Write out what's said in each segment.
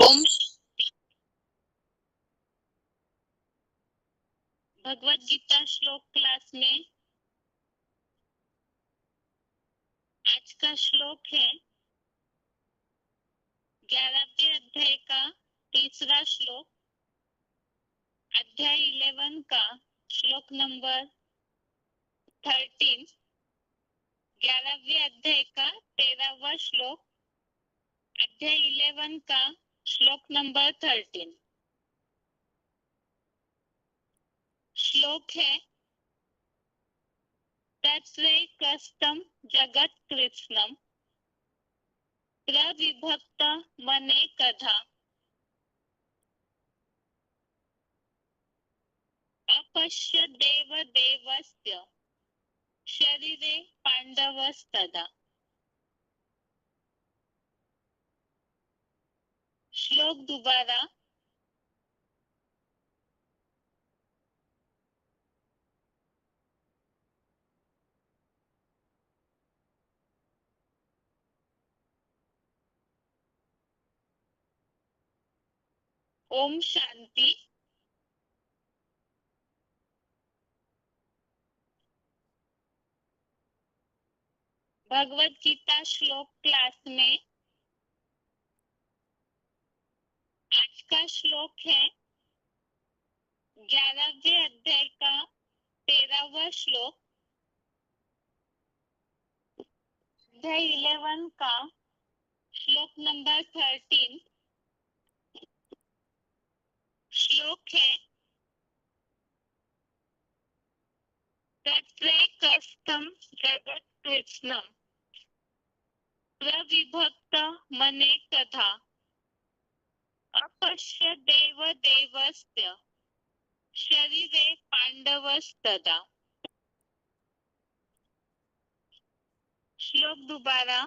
ओम भगवत गीता श्लोक क्लास में आज का श्लोक है 11वें अध्याय का तीसरा श्लोक, अध्याय 11 का श्लोक नंबर 13, 11वें अध्याय का 13वां श्लोक, अध्याय 11 का श्लोक नंबर 13। श्लोक है तत्रैकस्थं जगत् कृत्स्नं प्रविभक्त मनेकधा अपश्य देवदेवस्य शरीरे पांडवस्तदा। श्लोक दोबारा। ओम शांति। भगवत गीता श्लोक क्लास में आज का श्लोक है 11वें अध्याय का 13वां श्लोक, अध्याय 11 का श्लोक नंबर 13। श्लोक है तत्रैकस्थं जगत् कृत्स्नं प्रविभक्त मनेकधा अपश्य देवदेवस्य शरीरे पांडवस्तदा। श्लोक दोबारा।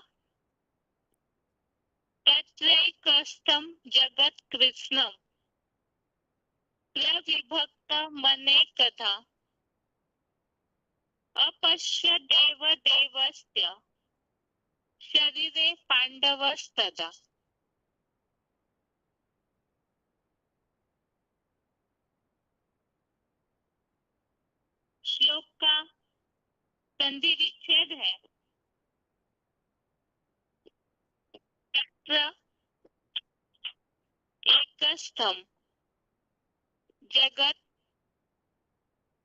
तत्रैकस्थं जगत् कृत्स्नं प्रविभक्त मनेकधा अपश्य देवदेवस्य शरीरे पांडवस्तदा। श्लोक का संधि विच्छेद है तत्र एकस्थं जगत्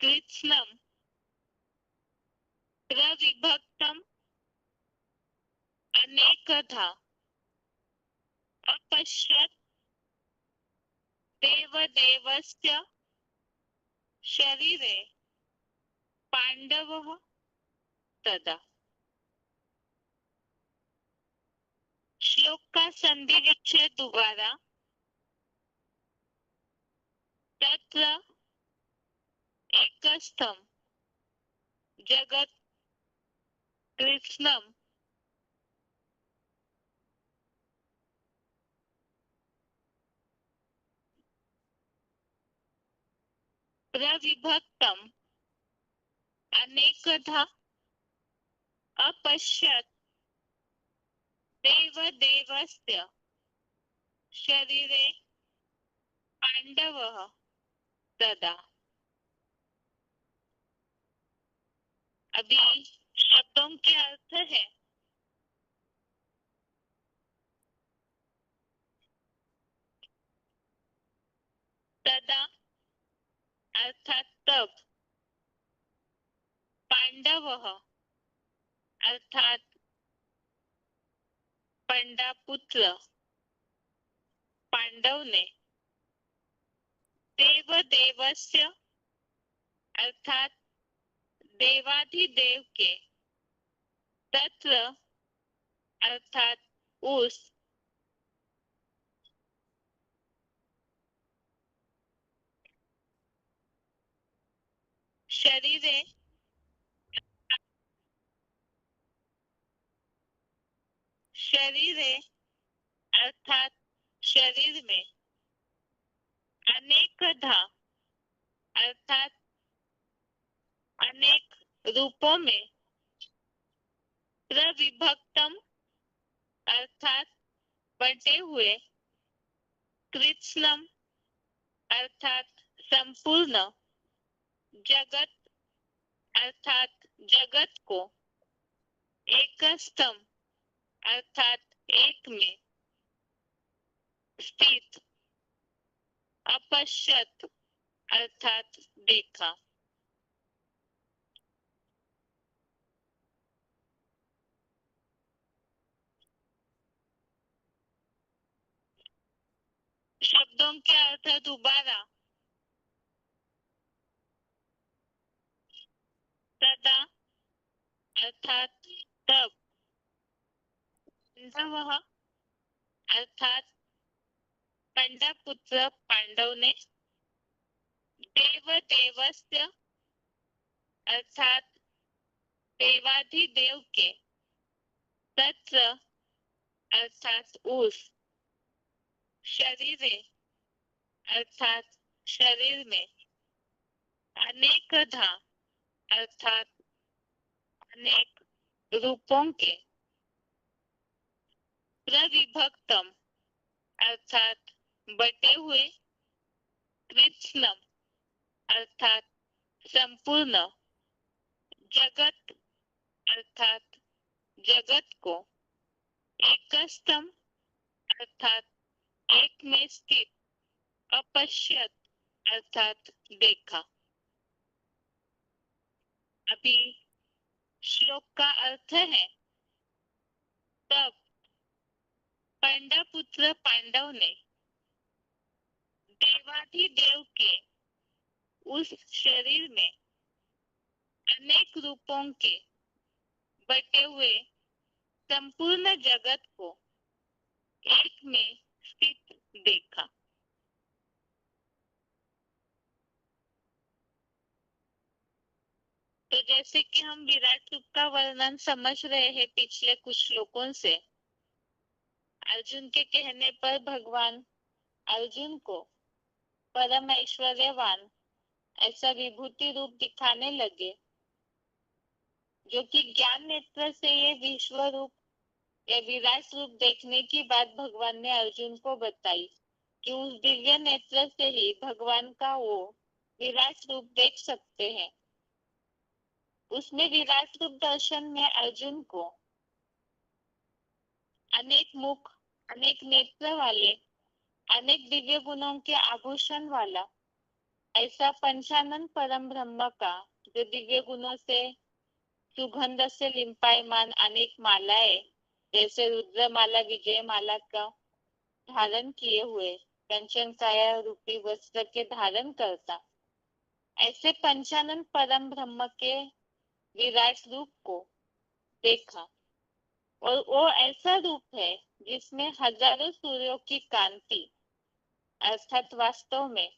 कृत्स्नं प्रविभक्तम् अनेकधा अपश्यत् देवदेवस्य शरीरे पांडवः तदा। श्लोक का संधि विच्छेद दोबारा। तत्र एकस्थं जगत् कृत्स्नं प्रविभक्तम् अनेकधा अपश्यत् देवदेवस्य शरीरे पांडवः तदा। अभी शब्दों के अर्थ है तदा अर्थात तब, पांडवः अर्थात पंडापुत्र पांडव ने, देवदेवस्य अर्थात देवाधिदेव के, तत्र अर्थात उस, शरीरे शरीरे अर्थात शरीर में, अनेकधा अर्थात अनेक रूपों में, प्रविभक्तम अर्थात बटे हुए, कृत्स्नम अर्थात संपूर्ण, जगत अर्थात जगत को, एकस्तम अर्थात एक में, स्थित, अपश्यत अर्थात देखा। शब्दों के अर्थ दोबारा, तदा अर्थात तब, वह अर्थात पंडपुत्र पांडव ने, देव देवस्य अर्थात देवाधिदेव के, तत्र अर्थात उस, शरीरे अर्थात शरीर में, अनेकधा अर्थात अनेक रूपों के, प्रविभक्तम अर्थात बटे हुए, कृत्स्नम अर्थात संपूर्ण, जगत अर्थात जगत को, एकस्तम अर्थात एक में स्थित, अपश्यत अर्थात देखा। अभी श्लोक का अर्थ है, तब पंडपुत्र पांडव ने देवाधिदेव के उस शरीर में अनेक रूपों के बटे हुए संपूर्ण जगत को एक में स्थित देखा। तो जैसे कि हम विराट रूप का वर्णन समझ रहे हैं पिछले कुछ श्लोकों से, अर्जुन के कहने पर भगवान अर्जुन को परम ऐश्वर्यवान ऐसा विभूति रूप दिखाने लगे, जो कि ज्ञान नेत्र से ये विश्व रूप या विराट रूप देखने की बात भगवान ने अर्जुन को बताई कि उस दिव्य नेत्र से ही भगवान का वो विराट रूप देख सकते हैं। उसमें विराट रूप दर्शन में अर्जुन को अनेक मुख, अनेक नेत्र वाले, अनेक दिव्य गुणों के आभूषण वाला ऐसा पंचानन परम ब्रह्म का, जो दिव्य गुणों से सुगंध से लिंपायमान अनेक मालाएं, जैसे रुद्रमाला, विजय माला का धारण किए हुए कंचन काया रूपी वस्त्र के धारण करता, ऐसे पंचानन परम ब्रह्म के विराट रूप को देखा। और वो ऐसा रूप है जिसमें हजारों सूर्यों की कांति, अर्थात वास्तव में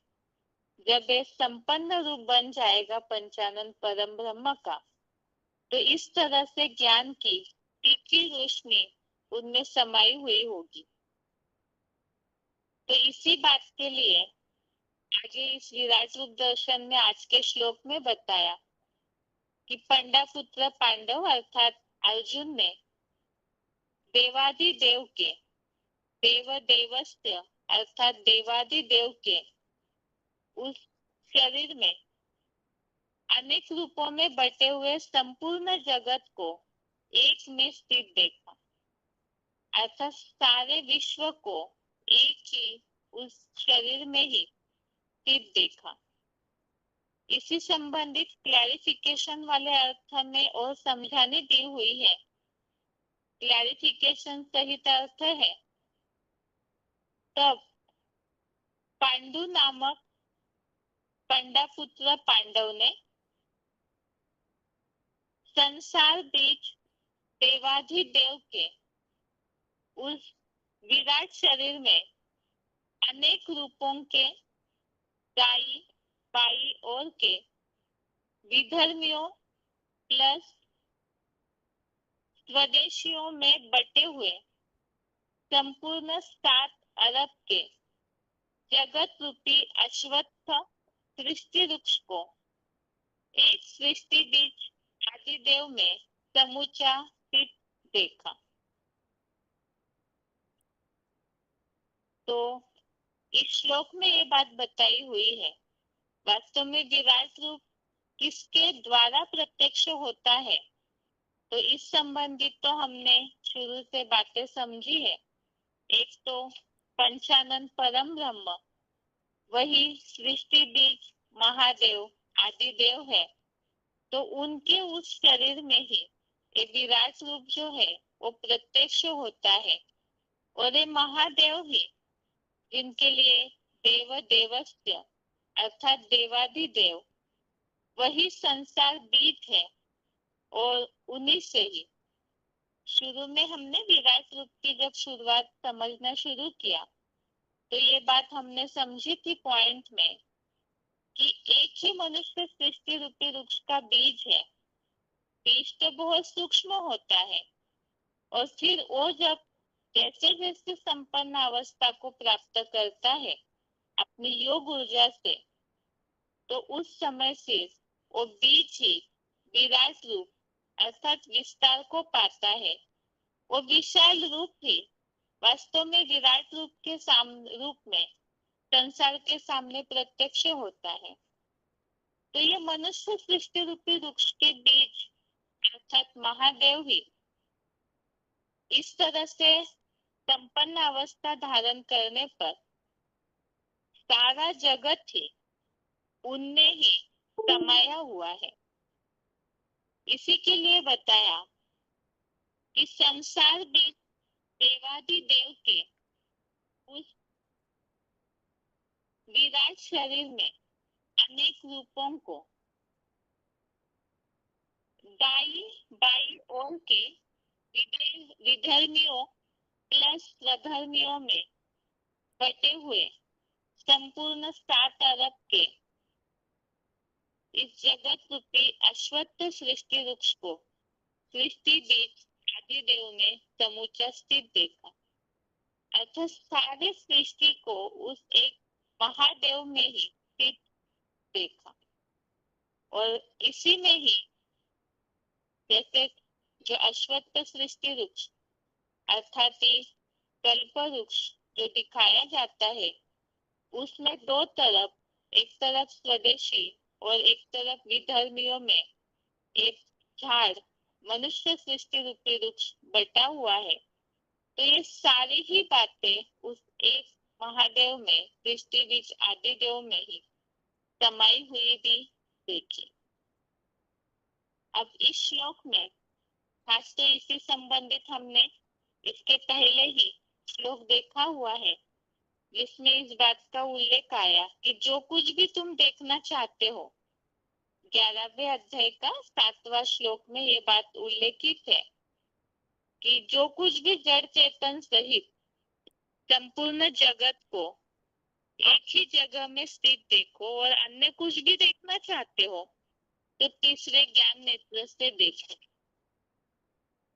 जब ये संपन्न रूप बन जाएगा पंचानन परम ब्रह्म का, तो इस तरह से ज्ञान की तीखी रोशनी उनमें समाई हुई होगी। तो इसी बात के लिए आगे इस विराट रूप दर्शन में आज के श्लोक में बताया कि पंडपुत्र पांडव अर्थात अर्जुन ने देवाधिदेव के, देव देवस्य अर्थात देवाधिदेव के उस शरीर में अनेक रूपों में बटे हुए संपूर्ण जगत को एक में स्थित देखा, अर्थात सारे विश्व को एक ही उस शरीर में ही स्थित देखा। इसी संबंधित क्लैरिफिकेशन वाले अर्थ में और समझाने दी हुई है। क्लैरिफिकेशन सहित अर्थ है, तब पांडु नामक पंडपुत्र पांडव ने संसार बीज देवाधिदेव के उस विराट शरीर में अनेक रूपों के दाई बाई और के विधर्मियों प्लस स्वदेशियों में बटे हुए संपूर्ण 7 अरब के जगत रूपी अश्वत्थ सृष्टि वृक्ष को एक सृष्टि बीज आदिदेव में समूचा स्थित देखा। तो इस श्लोक में ये बात बताई हुई है। वास्तव में विराट रूप किसके द्वारा प्रत्यक्ष होता है, तो इस संबंधित तो हमने शुरू से बातें समझी है। एक तो पंचानन परम ब्रह्म, वही सृष्टि बीज महादेव आदिदेव है, तो उनके उस शरीर में ही ये विराट रूप जो है वो प्रत्यक्ष होता है। और ये महादेव ही जिनके लिए देव देवस्य अर्थात देवाधिदेव वही संसार बीज है, और उन्हीं से ही शुरू में हमने विराट रूप की जब शुरुआत समझना शुरू किया तो ये बात हमने समझी थी पॉइंट में कि एक ही मनुष्य सृष्टि रूपी वृक्ष का बीज है। बीज तो बहुत सूक्ष्म होता है, और फिर वो जब जैसे जैसे संपन्न अवस्था को प्राप्त करता है अपनी योग ऊर्जा से, तो उस समय से वो बीज ही विराट रूप अर्थात विस्तार को पाता है। वो विशाल रूप ही वास्तव में विराट रूप के रूप में संसार के सामने प्रत्यक्ष होता है। तो ये मनुष्य सृष्टि रूपी वृक्ष के बीज अर्थात महादेव ही इस तरह से संपन्न अवस्था धारण करने पर सारा जगत ही उनने ही समाया हुआ है। इसी के लिए बताया कि संसार भी देवादिदेव के उस विराट शरीर में अनेक रूपों को दाई बाई ओर के विधर्मियों प्लस स्वधर्मियों में बटे हुए संपूर्ण 7 अरब के इस जगत रूपी अश्वत्थ सृष्टि वृक्ष को सृष्टि बीज आदिदेव ने समूचा स्थित देखा। अर्थात सारे सृष्टि को उस एक महादेव में ही स्थित देखा, और इसी में ही जैसे जो अश्वत्थ सृष्टि वृक्ष अर्थात कल्प वृक्ष जो दिखाया जाता है उसमें दो तरफ, एक तरफ स्वदेशी और एक तरफ विधर्मियों में एक झाड़ मनुष्य सृष्टि रूपी वृक्ष बटा हुआ है। तो ये सारी ही बातें उस एक महादेव में सृष्टि बीज आदिदेव में ही समाई हुई भी देखी। अब इस श्लोक में खास तो इसी संबंधित हमने इसके पहले ही श्लोक देखा हुआ है जिसमें इस बात का उल्लेख आया कि जो कुछ भी तुम देखना चाहते हो, 11वें अध्याय का 7वां श्लोक में ये बात उल्लेखित है कि जो कुछ भी जड़ चेतन सहित संपूर्ण जगत को एक ही जगह में स्थित देखो, और अन्य कुछ भी देखना चाहते हो तो तीसरे ज्ञान नेत्र से देखो।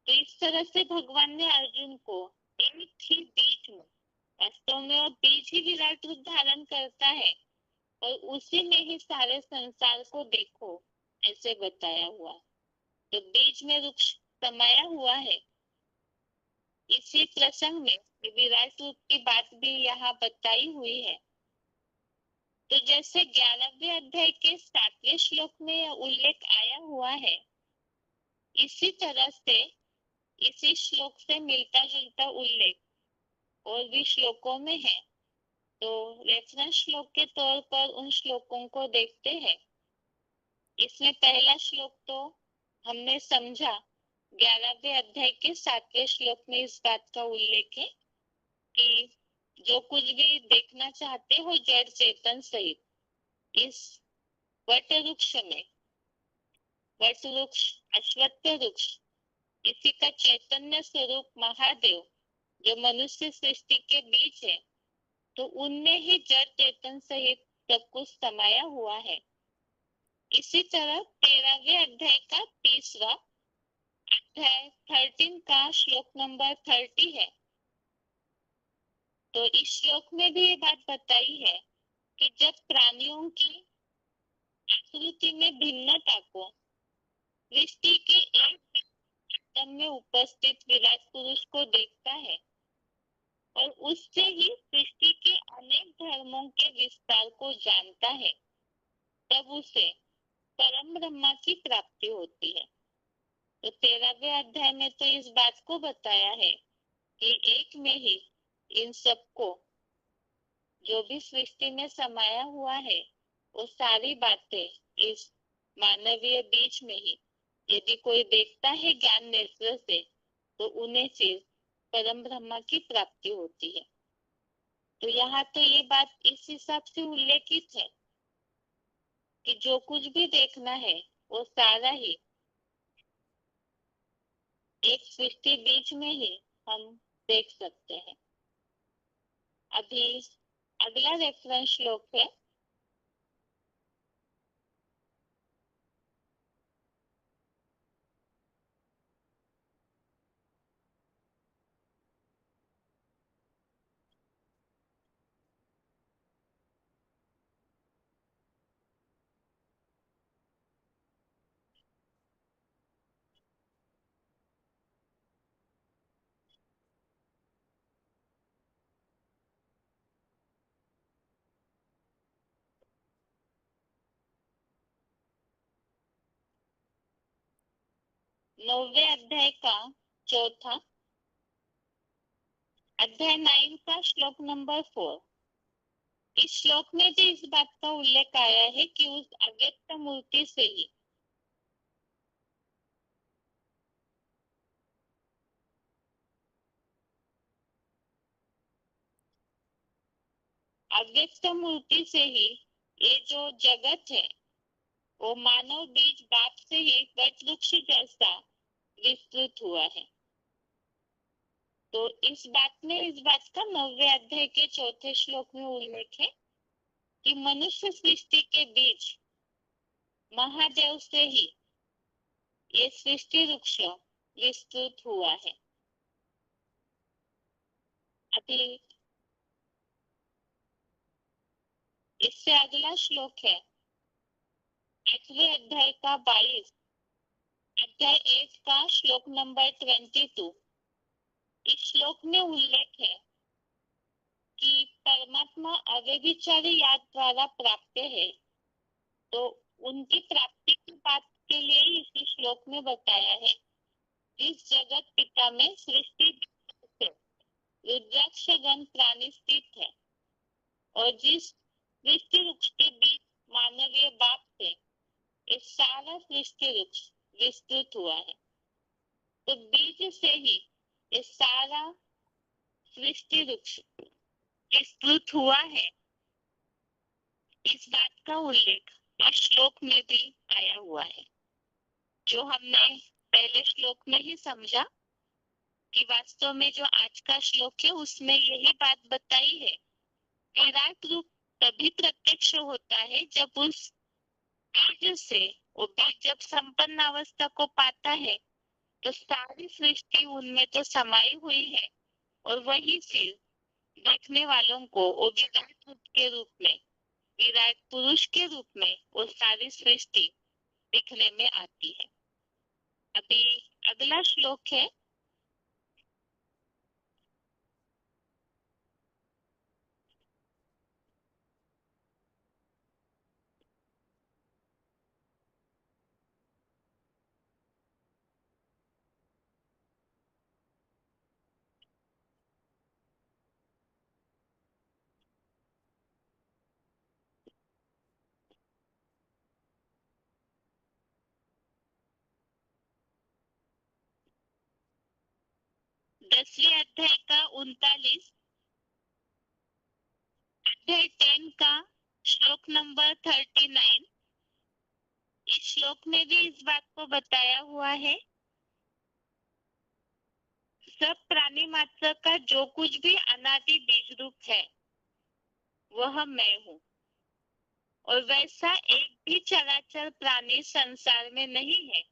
तो इस तरह से भगवान ने अर्जुन को एक ही बीज में, वास्तव में वो बीज ही विराट रूप धारण करता है, और उसी में ही सारे संसार को देखो ऐसे बताया हुआ। तो बीज में वृक्ष समाया हुआ है। इसी प्रसंग में विराट रूप की बात भी यहाँ बताई हुई है। तो जैसे 11वें अध्याय के 7वें श्लोक में उल्लेख आया हुआ है, इसी तरह से इसी श्लोक से मिलता जुलता उल्लेख और भी श्लोकों में है। तो रेफरेंस श्लोक के तौर पर उन श्लोकों को देखते हैं। इसमें पहला श्लोक तो हमने समझा, 11वें अध्याय के 7वें श्लोक में इस बात का उल्लेख है कि जो कुछ भी देखना चाहते हो जड़ चेतन सहित इस वट वृक्ष में, वट वृक्ष अश्वत्थ वृक्ष इसी का चैतन्य स्वरूप महादेव जो मनुष्य सृष्टि के बीच है, तो उनमें ही जड़ चेतन सहित सब कुछ समाया हुआ है। इसी तरह 13वें अध्याय का 30वां अध्याय 13 का श्लोक नंबर 30 है। तो इस श्लोक में भी ये बात बताई है कि जब प्राणियों की आकृति में भिन्नता को सृष्टि के एक तन में उपस्थित विराट पुरुष को देखता है, और उससे ही सृष्टि के अनेक धर्मों के विस्तार को जानता है, तब उसे परम ब्रह्मा की प्राप्ति होती है। तो 13वें अध्याय में तो इस बात को बताया है कि एक में ही इन सबको, जो भी सृष्टि में समाया हुआ है, वो सारी बातें इस मानवीय बीज में ही यदि कोई देखता है ज्ञान नेत्र से, तो उन्हें फिर परम ब्रह्मा की प्राप्ति होती है। तो यहाँ तो ये बात इस हिसाब से उल्लेखित है कि जो कुछ भी देखना है वो सारा ही एक सृष्टि बीज में ही हम देख सकते हैं। अभी अगला रेफरेंस श्लोक है 9वें अध्याय का चौथा अध्याय 9 का श्लोक नंबर 4। इस श्लोक में भी इस बात का उल्लेख आया है कि उस अव्यक्त मूर्ति से ही अव्यक्त मूर्ति से ही ये जो जगत है वो मानव बीज बाप से ही वृक्ष जैसा विस्तृत हुआ है। तो इस बात का 9वें अध्याय के चौथे श्लोक में उल्लेख है कि मनुष्य सृष्टि के बीच महादेव से ही ये सृष्टि वृक्ष विस्तृत हुआ है। अभी इससे अगला श्लोक है 8वें अध्याय का 22, अध्याय 8 का श्लोक नंबर 22। इस श्लोक में उल्लेख है कि परमात्मा अव्यभिचारी याद द्वारा प्राप्त है। तो उनकी प्राप्ति की बात के लिए इसी श्लोक में बताया है, जिस जगत पिता में सृष्टि से रुद्राक्ष गण प्राणी स्थित है और जिस सृष्टि वृक्ष के बीच मानवीय बाप से ये सारा सृष्टि वृक्ष विस्तृत हुआ है। तो बीज से ही ये सारा सृष्टि वृक्ष विस्तृत हुआ है, इस बात का उल्लेख इस श्लोक में भी आया हुआ है, जो हमने पहले श्लोक में ही समझा कि वास्तव में जो आज का श्लोक है उसमें यही बात बताई है। विराट रूप तभी प्रत्यक्ष होता है जब उस बीज से वो बीज जब संपन्न अवस्था को पाता है, तो सारी सृष्टि उनमें तो समाई हुई है और वही फिर देखने वालों को वो विराट रूप के रूप में, विराट पुरुष के रूप में वो सारी सृष्टि दिखने में आती है। अभी अगला श्लोक है 10वें अध्याय का 39, अध्याय 10 का श्लोक नंबर 39। इस श्लोक में भी इस बात को बताया हुआ है, सब प्राणी मात्र का जो कुछ भी अनादि बीज रूप है वह मैं हूँ, और वैसा एक भी चराचर प्राणी संसार में नहीं है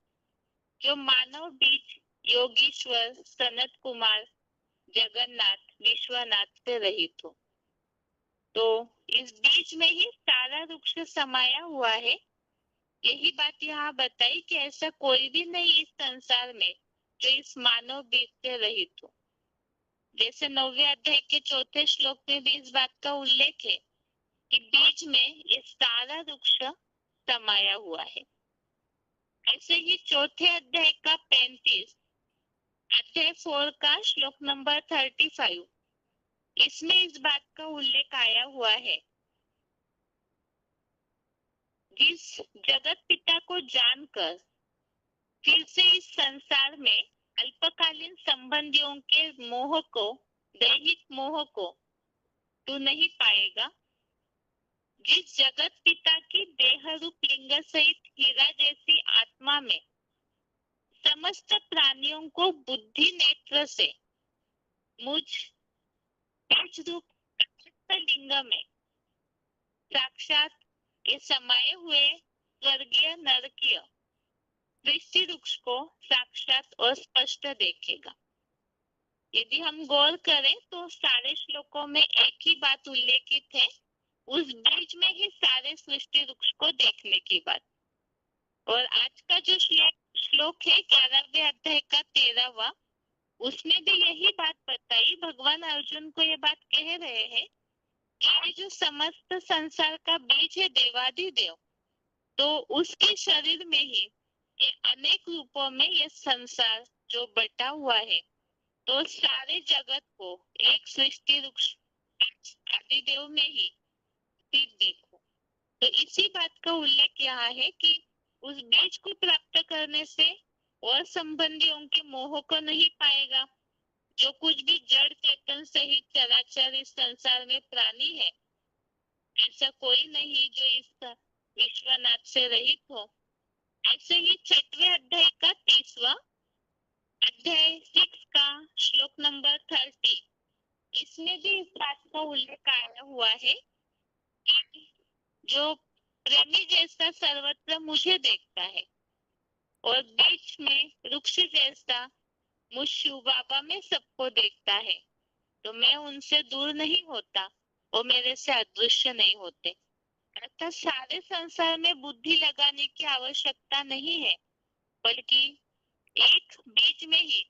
जो मानव बीज योगीश्वर सनत कुमार जगन्नाथ विश्वनाथ से रहित हो। तो इस बीच में ही सारा वृक्ष समाया हुआ है। यही बात यहाँ बताई कि ऐसा कोई भी नहीं इस संसार में जो इस मानव बीज से रहित हो। जैसे 9वें अध्याय के 4थे श्लोक में भी इस बात का उल्लेख है कि बीज में ये सारा वृक्ष समाया हुआ है। ऐसे ही 4थे अध्याय का 35 अध्याय 4 का श्लोक नंबर 35, इसमें इस बात का उल्लेख आया हुआ है, जिस जगत पिता को जानकर फिर से इस संसार में अल्पकालीन संबंधियों के मोह को, दैहिक मोह को तू नहीं पाएगा, जिस जगत पिता की देह रूप लिंग सहित हीरा जैसी आत्मा में समस्त प्राणियों को बुद्धि नेत्र से मुझ बीज रूप लिंग में साक्षात ये समाये हुए स्वर्गीय नरकीय दृष्टि वृक्ष को साक्षात और स्पष्ट देखेगा। यदि हम गौर करें तो सारे श्लोकों में एक ही बात उल्लेखित है, उस बीज में ही सारे सृष्टि वृक्ष को देखने की बात। और आज का जो श्लोक है 11वें अध्याय का 13वां, उसमें भी यही बात बताई। भगवान अर्जुन को ये बात कह रहे हैं कि ये जो समस्त संसार का बीज है देवाधिदेव, तो उसके शरीर में ही ये अनेक रूपों में ये संसार जो बटा हुआ है, तो सारे जगत को एक सृष्टि वृक्ष आदिदेव में ही स्थित देखो। तो इसी बात का उल्लेख यहाँ है कि उस बीज को प्राप्त करने से और संबंधियों के मोह को नहीं पाएगा। जो कुछ भी जड़ चेतन सहित चराचर इस संसार में प्राणी है, ऐसा कोई नहीं जो इस विश्वनाथ से रहित हो। ऐसे ही 6वें अध्याय का 30वां अध्याय 6 का श्लोक नंबर 30, इसमें भी इस बात का उल्लेख आया हुआ है कि जो प्रेमी जैसा सर्वत्र मुझे देखता है और बीच में वृक्ष जैसा मुझ शिव बाबा में सबको देखता है, तो मैं उनसे दूर नहीं होता, वो मेरे से अदृश्य नहीं होते। अर्थात सारे संसार में बुद्धि लगाने की आवश्यकता नहीं है, बल्कि एक बीज में ही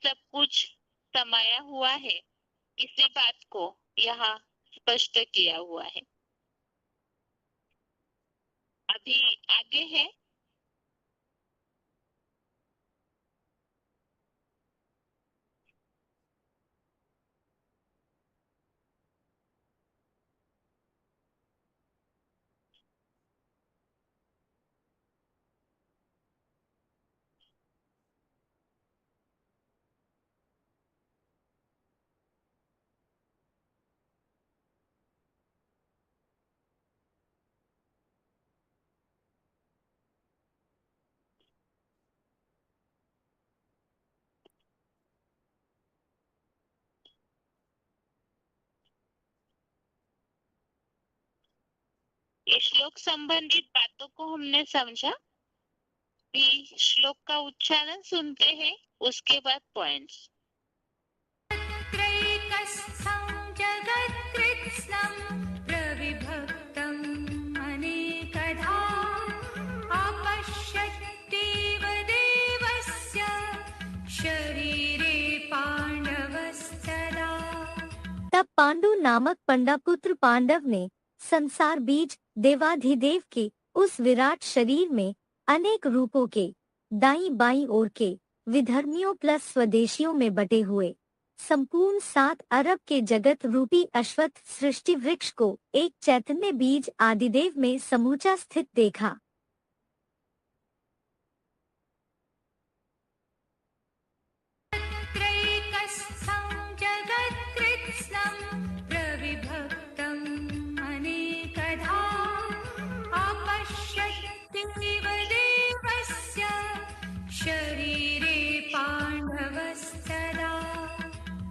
सब कुछ समाया हुआ है। इसी बात को यहाँ स्पष्ट किया हुआ है। अभी आगे है ये श्लोक संबंधित बातों को हमने समझा। भी श्लोक का उच्चारण सुनते हैं, उसके बाद पॉइंट्स। त्रैकस्थं जगत्कृत्स्नं प्रविभक्तम् अनेकधा अपश्यद्देव देवस्य शरीरे पाण्डवस्तदा। तब पांडु नामक पंडापुत्र पांडव ने संसार बीज देवाधिदेव के उस विराट शरीर में अनेक रूपों के दाईं बाईं ओर के विधर्मियों प्लस स्वदेशियों में बटे हुए संपूर्ण 7 अरब के जगत रूपी अश्वत्थ सृष्टि वृक्ष को एक चैतन्य बीज आदिदेव में समूचा स्थित देखा। त्रैकस्थं जगत्कृत्स्नं प्रविभक्तम् अनेकधा अपश्यद्देव देवस्य शरीरे पाण्डवस्तदा।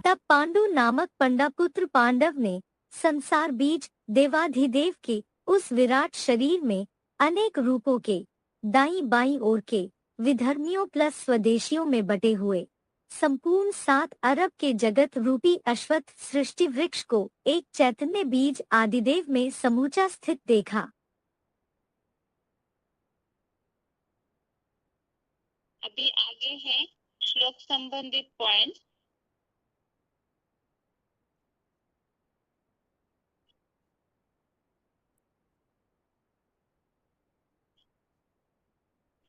तब पांडु नामक पंडापुत्र पांडव ने संसार बीज देवाधिदेव के उस विराट शरीर में अनेक रूपों के दाईं बाईं ओर के विधर्मियों प्लस स्वदेशियों में बटे हुए संपूर्ण 7 अरब के जगत रूपी अश्वत्थ सृष्टि वृक्ष को एक चैतन्य बीज आदिदेव में समूचा स्थित देखा। अभी आगे है श्लोक संबंधित point.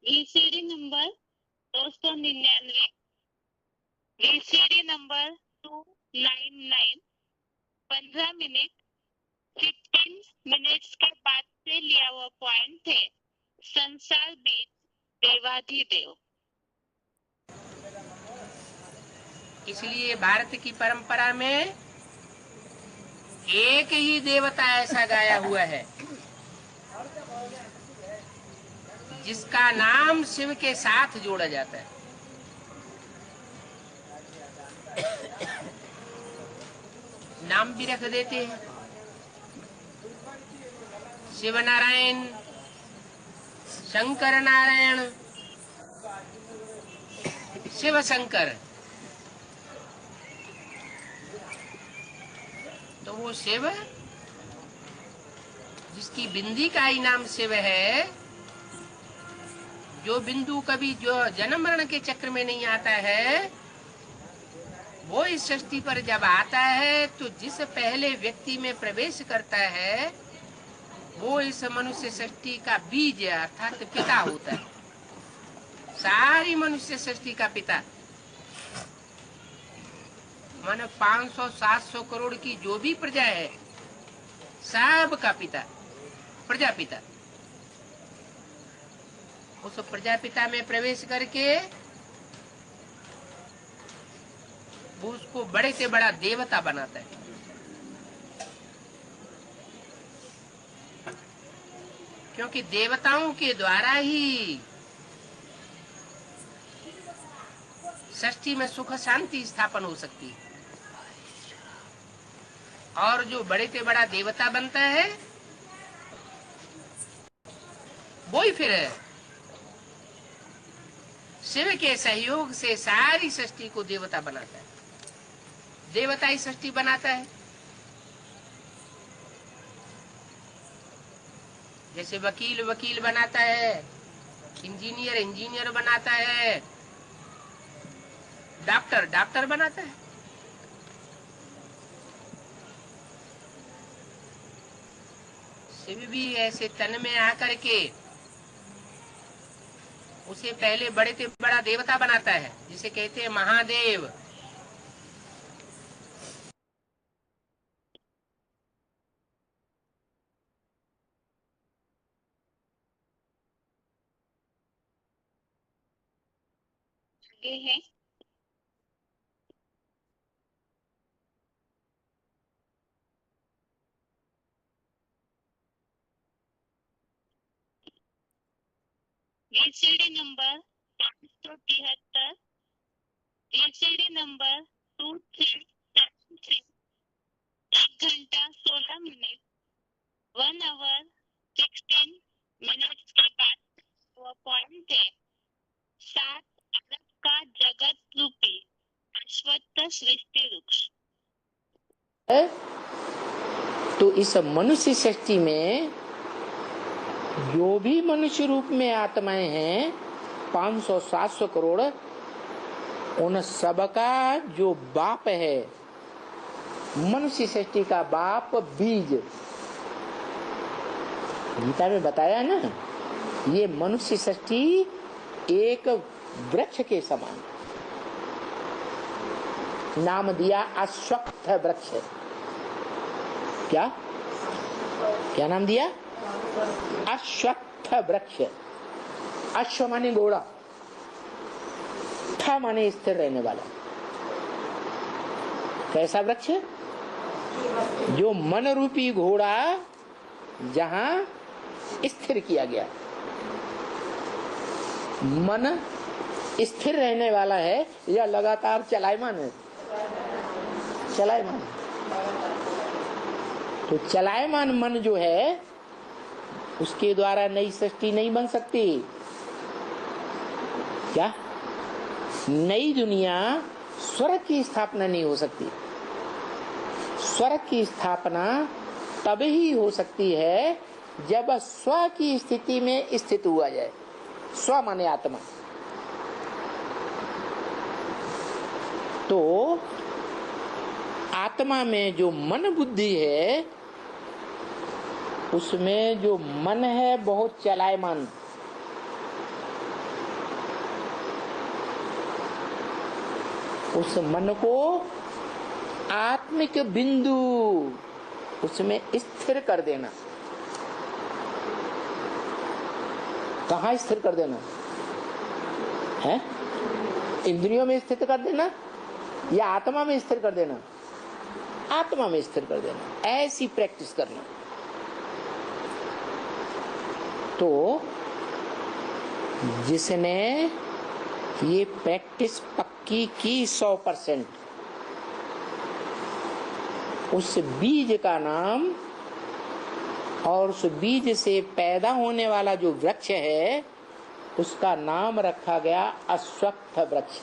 VCD number 299, VCD number 299 15 minute 15 minutes के बाद से लिया हुआ पॉइंट थे। संसार बीज देवाधिदेव। इसलिए भारत की परंपरा में एक ही देवता ऐसा गाया हुआ है जिसका नाम शिव के साथ जोड़ा जाता है। नाम भी रख देते हैं, शिव नारायण, शंकर नारायण, शिव शंकर। तो वो शिव जिसकी बिंदी का ही नाम शिव है, जो बिंदु कभी जो जन्म मरण के चक्र में नहीं आता है, वो इस सृष्टि पर जब आता है तो जिस पहले व्यक्ति में प्रवेश करता है वो इस मनुष्य सृष्टि का बीज अर्थात पिता होता है। सारी मनुष्य सृष्टि का पिता माने 500-700 करोड़ की जो भी प्रजा है सब का पिता प्रजापिता। उस प्रजापिता में प्रवेश करके वो उसको बड़े से बड़ा देवता बनाता है। क्योंकि देवताओं के द्वारा ही सृष्टि में सुख शांति स्थापन हो सकती है। और जो बड़े से बड़ा देवता बनता है वो ही फिर शिव के सहयोग से सारी सृष्टि को देवता बनाता है। देवता ही सृष्टि बनाता है। जैसे वकील वकील बनाता है, इंजीनियर इंजीनियर बनाता है, डॉक्टर डॉक्टर बनाता है। शिव भी ऐसे तन में आकर के उसे पहले बड़े से बड़ा देवता बनाता है, जिसे कहते हैं महादेव। आगे है VCD नंबर 573, VCD नंबर 2373, 1 घंटा 16 मिनट 1 आवर 16 मिनट्स के बाद वो पॉइंट है। 7 अलग का जगत रूपी अश्वत्थ सृष्टि वृक्ष। तो इस मनुष्य सृष्टि में जो भी मनुष्य रूप में आत्माएं हैं 500-700 करोड़, उन सबका जो बाप है, मनुष्य सृष्टि का बाप बीज, गीता में बताया ना, ये मनुष्य सृष्टि एक वृक्ष के समान, नाम दिया अश्वत्थ वृक्ष। क्या क्या नाम दिया? अश्वत्थ वृक्ष। अश्व माने घोड़ा, थ माने स्थिर रहने वाला। कैसा वृक्ष? जो मन रूपी घोड़ा जहां स्थिर किया गया, मन स्थिर रहने वाला है या लगातार चलायमान है? चलायमान। तो चलायमान मन जो है उसके द्वारा नई सृष्टि नहीं बन सकती। क्या? नई दुनिया, स्वर्ग की स्थापना नहीं हो सकती। स्वर्ग की स्थापना तब ही हो सकती है जब स्व की स्थिति में स्थित हुआ जाए। स्व माने आत्मा। तो आत्मा में जो मन बुद्धि है, उसमें जो मन है बहुत चलायमान, उस मन को आत्मिक बिंदु उसमें स्थिर कर देना। कहाँ स्थिर कर देना है? इंद्रियों में स्थिर कर देना या आत्मा में स्थिर कर देना? आत्मा में स्थिर कर देना। ऐसी प्रैक्टिस करना। तो जिसने ये प्रैक्टिस पक्की की 100%, उस बीज का नाम और उस बीज से पैदा होने वाला जो वृक्ष है उसका नाम रखा गया अश्वत्थ वृक्ष।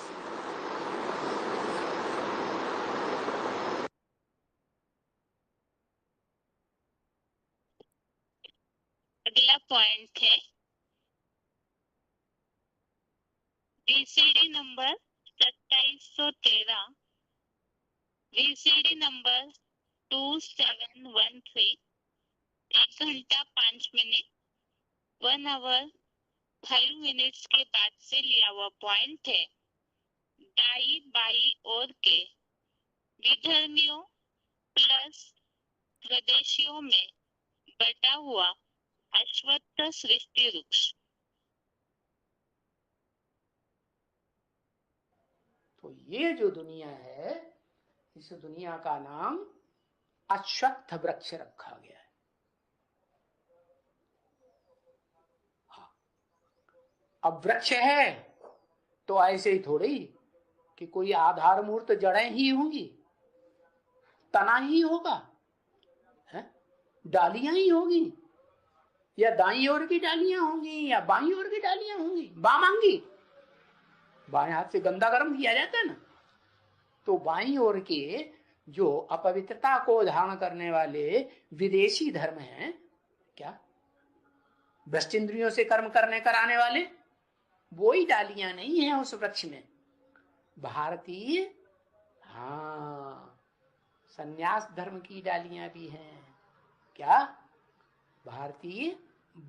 अगला पॉइंट है वीसीडी नंबर 2713, वीसीडी नंबर 2713, 1 घंटा 5 मिनट, 1 आवर 5 मिनट्स के बाद से लिया हुआ पॉइंट है। दाई बाई ओर के विधर्मियों प्लस प्रदेशियों में बटा हुआ अश्वत्थ सृष्टि वृक्ष। तो ये जो दुनिया है, इस दुनिया का नाम अश्वत्थ वृक्ष रखा गया है। हाँ। अब वृक्ष है तो ऐसे ही थोड़ी कि कोई आधार मूर्त जड़ें ही होंगी, तना ही होगा, है? डालियां ही होगी, या दाईं ओर की डालियां होंगी या बाईं ओर की डालियां होंगी। बामांगी, बाएं हाथ से गंदा गर्म किया जाता है ना, तो बाईं ओर के जो अपवित्रता को धारण करने वाले विदेशी धर्म हैं, क्या भ्रष्ट इंद्रियों से कर्म करने कराने वाले, वो ही डालियां नहीं है उस वृक्ष में। भारतीय हाँ संन्यास धर्म की डालियां भी हैं। क्या भारतीय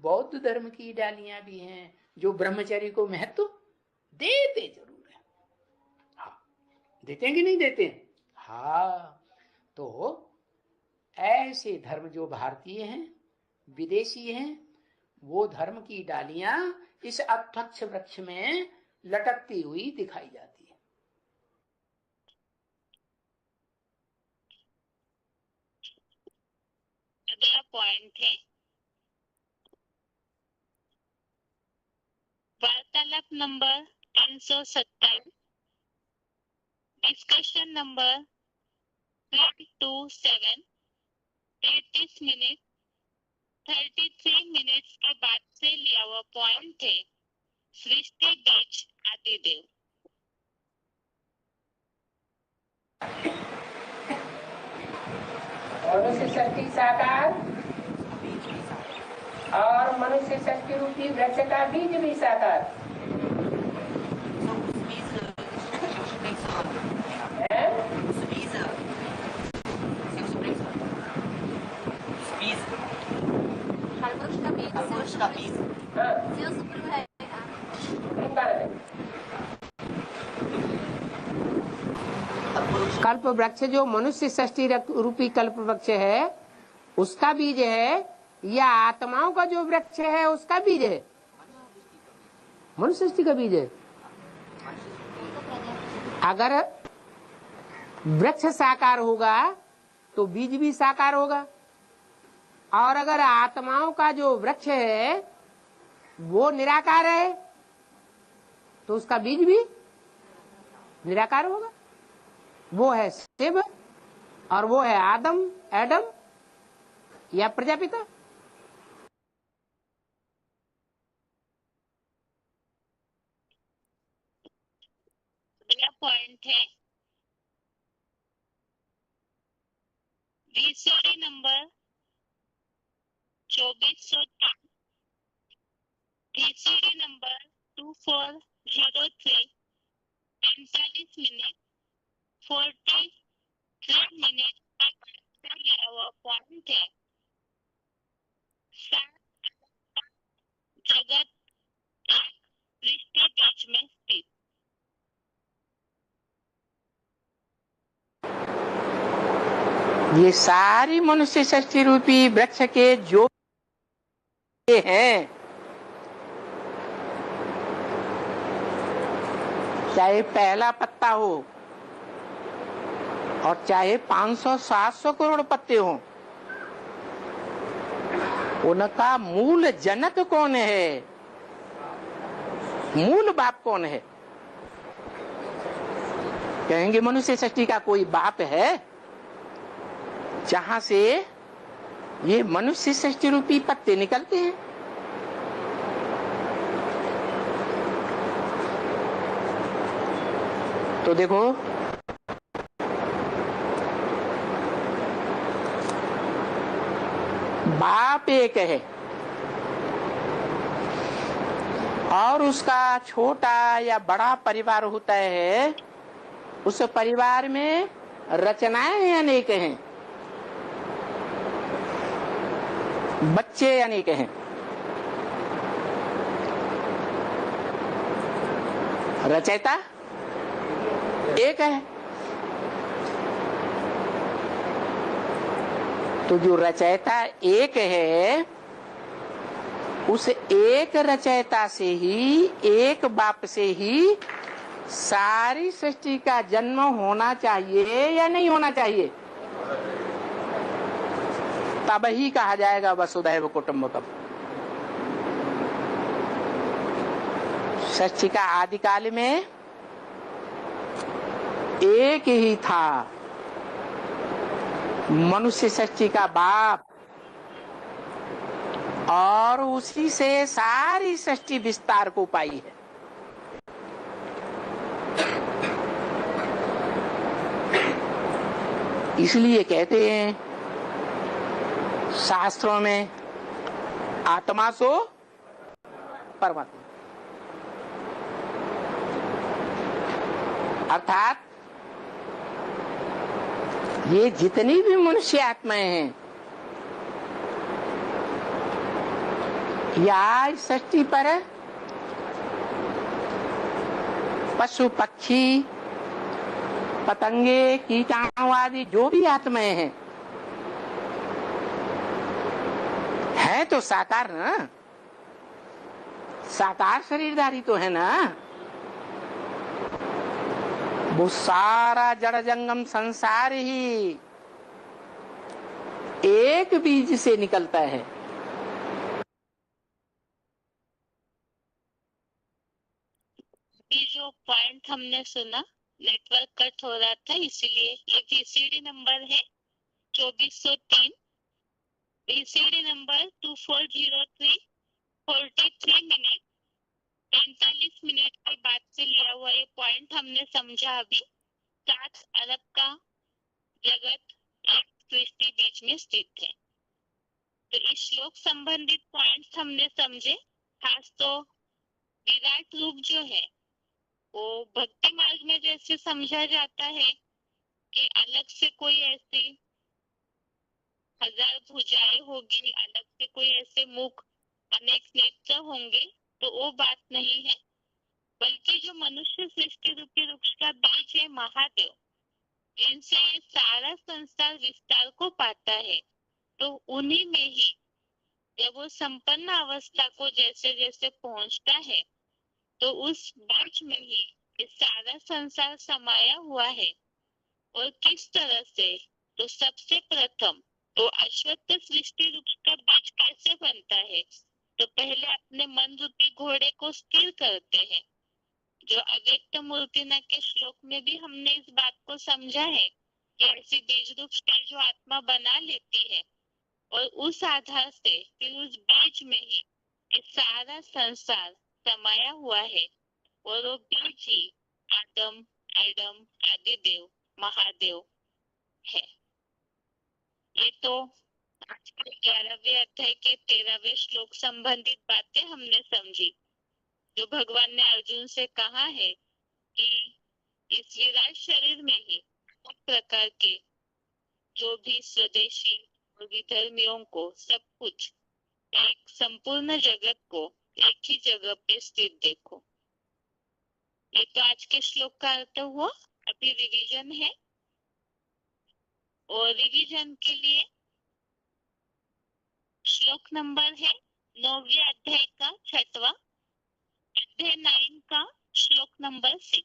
बौद्ध धर्म की डालियां भी हैं जो ब्रह्मचर्य को महत्व देते जरूर है। हाँ, देते हैं कि नहीं देते? हाँ, तो ऐसे धर्म जो भारतीय हैं, विदेशी हैं, वो धर्म की डालियां इस अश्वत्थ वृक्ष में लटकती हुई दिखाई जाती है। अगला पॉइंट है वार्तालाप number 327, discussion number 327, 33 minute 33 minutes के बाद से लिया हुआ पॉइंट है सृष्टि बीज आदिदेव। मनुष्य शक्ति साकार और मनुष्य शक्ति रूपी वृक्ष का बीज भी साकार है। कल्प वृक्ष जो मनुष्य षष्टि रूपी कल्प वृक्ष है उसका बीज है, या आत्माओं का जो वृक्ष है उसका बीज है? मनुष्य षष्टि का बीज है। अगर वृक्ष साकार होगा तो बीज भी साकार होगा, और अगर आत्माओं का जो वृक्ष है वो निराकार है तो उसका बीज भी निराकार होगा। वो है शिव और वो है एडम या प्रजापिता। अगला पॉइंट है VCD number 2403, VCD number 2403, 45 minute 43 minute का लिया हुआ पॉइंट है जगत एक सृष्टि बीज में स्थित। ये सारी मनुष्य सृष्टि रूपी वृक्ष के जो हैं, चाहे पहला पत्ता हो और चाहे 500-700 करोड़ पत्ते हो, उनका मूल जनक कौन है, मूल बाप कौन है? कहेंगे मनुष्य सृष्टि का कोई बाप है जहां से ये मनुष्य सृष्टि रूपी पत्ते निकलते हैं? तो देखो, बाप एक है और उसका छोटा या बड़ा परिवार होता है, उस परिवार में रचनाएं अनेक हैं, बच्चे अनेक हैं। रचयिता एक है। तो जो रचयिता एक है, उस एक रचयिता से ही, एक बाप से ही सारी सृष्टि का जन्म होना चाहिए या नहीं होना चाहिए? तब ही कहा जाएगा वसुधैव कुटुंबकम। सृष्टि का आदिकाल में एक ही था, मनुष्य सृष्टि का बाप, और उसी से सारी सृष्टि विस्तार को पाई है। इसलिए कहते हैं शास्त्रों में, आत्मा सो परमात्मा। अर्थात ये जितनी भी मनुष्य आत्माएं हैं, या इस सृष्टि पर पशु पक्षी पतंगे कीटाणु आदि जो भी आत्माएं हैं, है तो साकार ना, साकार शरीरधारी तो है ना। वो सारा जड़ जंगम संसार ही एक बीज से निकलता है। ये जो पॉइंट हमने सुना, नेटवर्क कट हो रहा था, इसीलिए ये VCD नंबर है 2403, VCD नंबर 2403, 43 मिनट 45 मिनट के बाद से लिया हुआ ये पॉइंट हमने समझा। अभी 7 अरब का जगत एक सृष्टि बीच में स्थित है। तो इस श्लोक संबंधित पॉइंट्स हमने समझे। खास तो विराट रूप जो है वो भक्ति मार्ग में जैसे समझा जाता है कि अलग से कोई ऐसी 1000 भुजाएं होगी, अलग से कोई ऐसे मुख, अनेक नेत्र होंगे, तो वो बात नहीं है। बल्कि जो मनुष्य सृष्टि रूपी वृक्ष का बीज है महादेव, जिनसे ये सारा संसार विस्तार को पाता है, तो उन्हीं में ही जब वो संपन्न अवस्था को जैसे जैसे पहुंचता है, तो उस बीज में ही ये सारा संसार समाया हुआ है। और किस तरह से? तो सबसे प्रथम तो अश्वत्थ सृष्टि वृक्ष का बीज कैसे बनता है? तो पहले अपने मन रूपी घोड़े को स्थिर करते हैं। जो अव्यक्त मूर्तिना के श्लोक में भी हमने इस बात को समझा है कि ऐसी बीज रूप की जो आत्मा बना लेती है, और उस आधार से फिर उस बीज में ही ये सारा संसार समाया हुआ है। और वो बीज ही आदम, एडम, आदिदेव, महादेव है। ये तो आज के 11वें अध्याय के 13वें श्लोक संबंधित बातें हमने समझी, जो भगवान ने अर्जुन से कहा है कि इस विराट शरीर में ही एक प्रकार के जो भी स्वदेशी और विधर्मियों को सब कुछ, एक संपूर्ण जगत को एक ही जगह पे स्थित देखो। ये तो आज के श्लोक का अर्थ हुआ। अभी रिवीजन है। और रिवीजन के लिए श्लोक नंबर है 9वें अध्याय का 6वां, अध्याय 9 का श्लोक नंबर 6।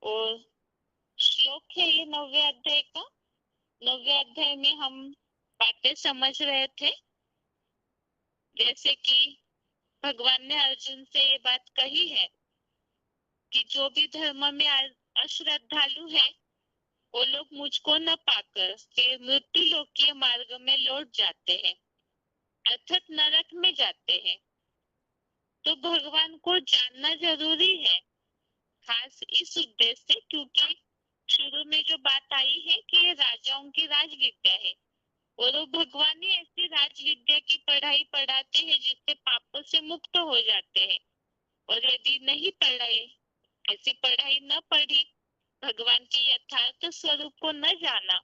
और श्लोक है ये 9वें अध्याय का। 9वें अध्याय में हम बातें समझ रहे थे, जैसे कि भगवान ने अर्जुन से ये बात कही है कि जो भी धर्म में अश्रद्धालु है वो लोग मुझको न पाकर फिर मृत्यु लोकीय मार्ग में लौट जाते हैं, अर्थात नरक में जाते हैं। तो भगवान को जानना जरूरी है, खास इस उद्देश्य से क्योंकि शुरू में जो बात आई है कि ये राजाओं की राजविद्या है और वो भगवान ही ऐसी राजविद्या की पढ़ाई पढ़ाते हैं जिससे पापों से मुक्त हो जाते हैं। और यदि नहीं पढ़ाई, ऐसी पढ़ाई न पढ़ी, भगवान के यथार्थ स्वरूप को न जाना,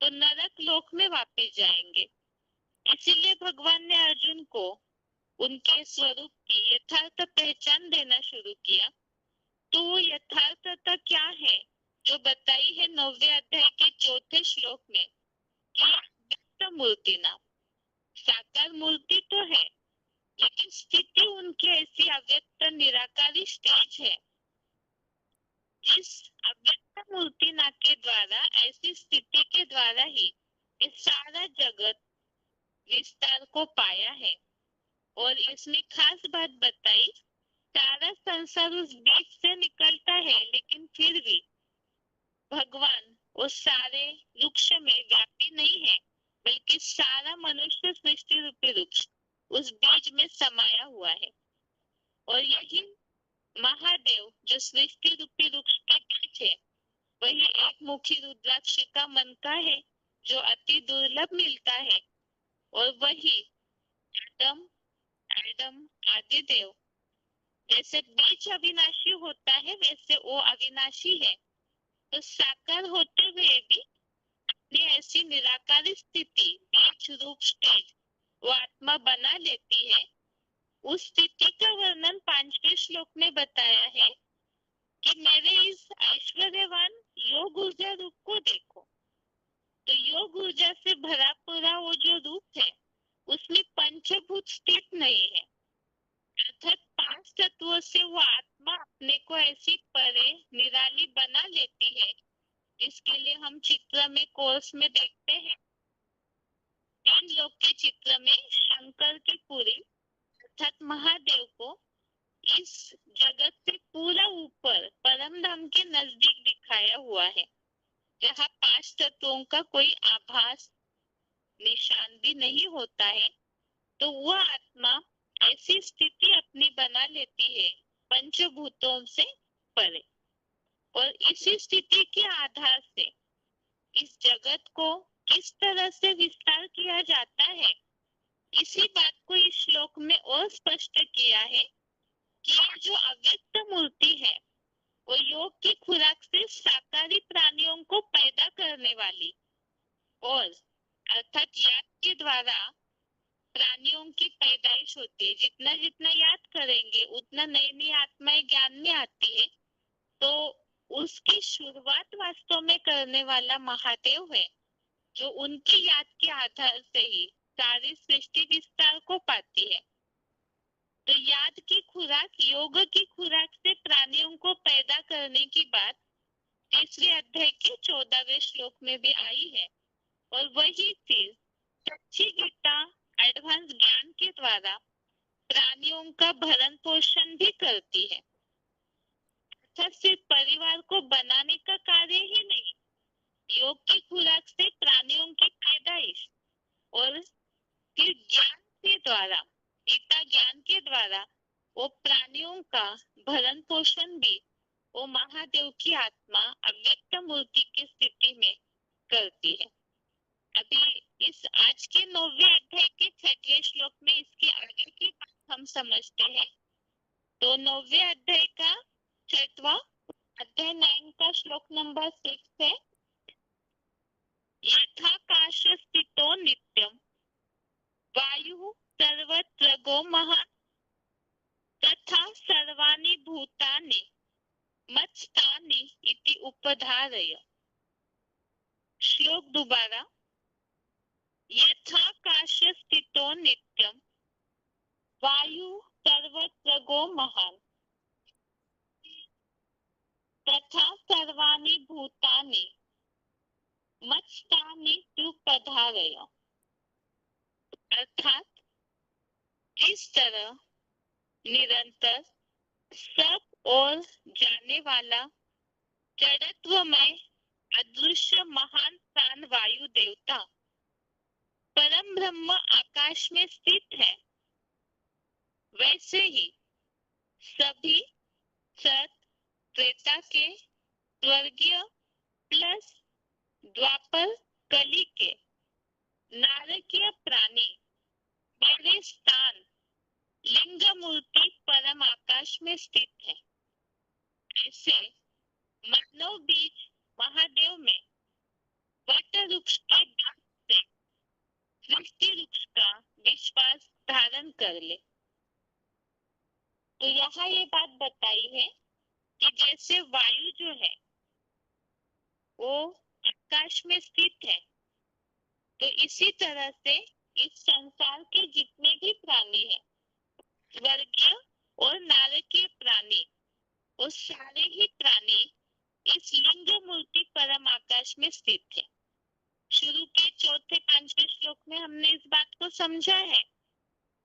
तो नरक लोक में वापस जाएंगे। इसीलिए भगवान ने अर्जुन को उनके स्वरूप की यथार्थ पहचान देना शुरू किया। तो वो यथार्थता क्या है जो बताई है 9वें अध्याय के 4थे श्लोक में कि व्यक्त मूर्ति नाम, साकार मूर्ति तो है लेकिन स्थिति उनकी ऐसी अव्यक्त निराकारी स्टेज है। इस अव्यक्त मूर्ति ना के द्वारा, ऐसी स्थिति के द्वारा ही इस सारा जगत विस्तार को पाया है। और इसमें खास बात बताई, सारा संसार उस बीच से निकलता है लेकिन फिर भी भगवान उस सारे वृक्ष में व्यापी नहीं है, बल्कि सारा मनुष्य सृष्टि रूपी वृक्ष उस बीज में समाया हुआ है। और यही महादेव जो सृष्टि रूपी वृक्ष के बीच है, वही एक मुखी रुद्राक्ष का मनका है जो अति दुर्लभ मिलता है। और वही एडम आदिदेव, जैसे बीज अविनाशी होता है वैसे वो अविनाशी है। तो साकार होते हुए भी अपनी ऐसी निराकारी स्थिति, बीज रूप स्टेज वो आत्मा बना लेती है। उस स्थिति का वर्णन 5वें श्लोक में बताया है कि मेरे इस ऐश्वर्यवान योग ऊर्जा रूप को देखो। तो योग ऊर्जा से भरा पूरा वो जो रूप है उसमें पंचभूत स्थित नहीं है, अर्थात 5 तत्वों से वो आत्मा अपने को ऐसी परे निराली बना लेती है। इसके लिए हम चित्र में कोर्स में देखते हैं, 3 लोक के चित्र में शंकर की पूरी अर्थात महादेव को इस जगत से पूरा ऊपर परम धाम के नजदीक दिखाया हुआ है, जहाँ 5 तत्वों का कोई आभास निशान भी नहीं होता है। तो वह आत्मा ऐसी स्थिति अपनी बना लेती है पंचभूतों से परे। और इसी स्थिति के आधार से इस जगत को किस तरह से विस्तार किया जाता है, इसी बात को इस श्लोक में और स्पष्ट किया है कि ये जो अव्यक्त मूर्ति है वो योग की खुराक से साकारी प्राणियों को पैदा करने वाली और अर्थात याद के द्वारा प्राणियों की पैदाइश होती है। जितना जितना याद करेंगे उतना नई नई आत्माएं ज्ञान में आती है। तो उसकी शुरुआत वास्तव में करने वाला महादेव है, जो उनकी याद के आधार से ही सारी सृष्टि विस्तार को पाती है। तो याद की खुराक, योग की खुराक से प्राणियों को पैदा करने की बात 3रे अध्याय के 14वें श्लोक में भी आई है। और वही फिर सच्ची गीता एडवांस ज्ञान के द्वारा प्राणियों का भरण पोषण भी करती है। अर्थात सिर्फ परिवार को बनाने का कार्य ही नहीं, योग की खुराक से प्राणियों की पैदाइश और फिर ज्ञान के द्वारा, गीता ज्ञान के द्वारा वो प्राणियों का भरण पोषण भी वो महादेव की आत्मा अव्यक्त मूर्ति की स्थिति में करती है। अभी इस आज के 9वें अध्याय के 6वें श्लोक में इसके आगे की बात हम समझते हैं। तो 9वें अध्याय का 6वां अध्याय 9 का श्लोक नंबर 6 है, यथाकाश स्थितो नित्यम वायु सर्वत्र गो महान् तथा सर्वाणि भूतानि मत्स्थानि इति उपधारय। श्लोक दोबारा। यथाकाशे स्थितो नित्यं वायु सर्वत्र गो महान् तथा सर्वाणि भूतानि मत्स्थानि तु पधारय। अर्थात इस तरह निरंतर सब और जाने वाला जड़त्वमय अदृश्य महान प्राण वायु देवता परम ब्रह्म आकाश में स्थित है, वैसे ही सभी सत त्रेता के स्वर्गीय प्लस द्वापर कली के नारकीय प्राणी मेरे स्थान लिंग मूर्ति परम आकाश में स्थित है। ऐसे मानव बीज महादेव में वट वृक्ष के दांत से सृष्टि वृक्ष का विश्वास धारण कर ले। तो यहाँ ये बात बताई है कि जैसे वायु जो है वो आकाश में स्थित है, तो इसी तरह से इस संसार के जितने भी प्राणी हैं, स्वर्गीय और नारकीय प्राणी, वो सारे ही प्राणी इस लिंग मूर्ति परम आकाश में स्थित है। शुरू के चौथे पांचवें श्लोक में हमने इस बात को समझा है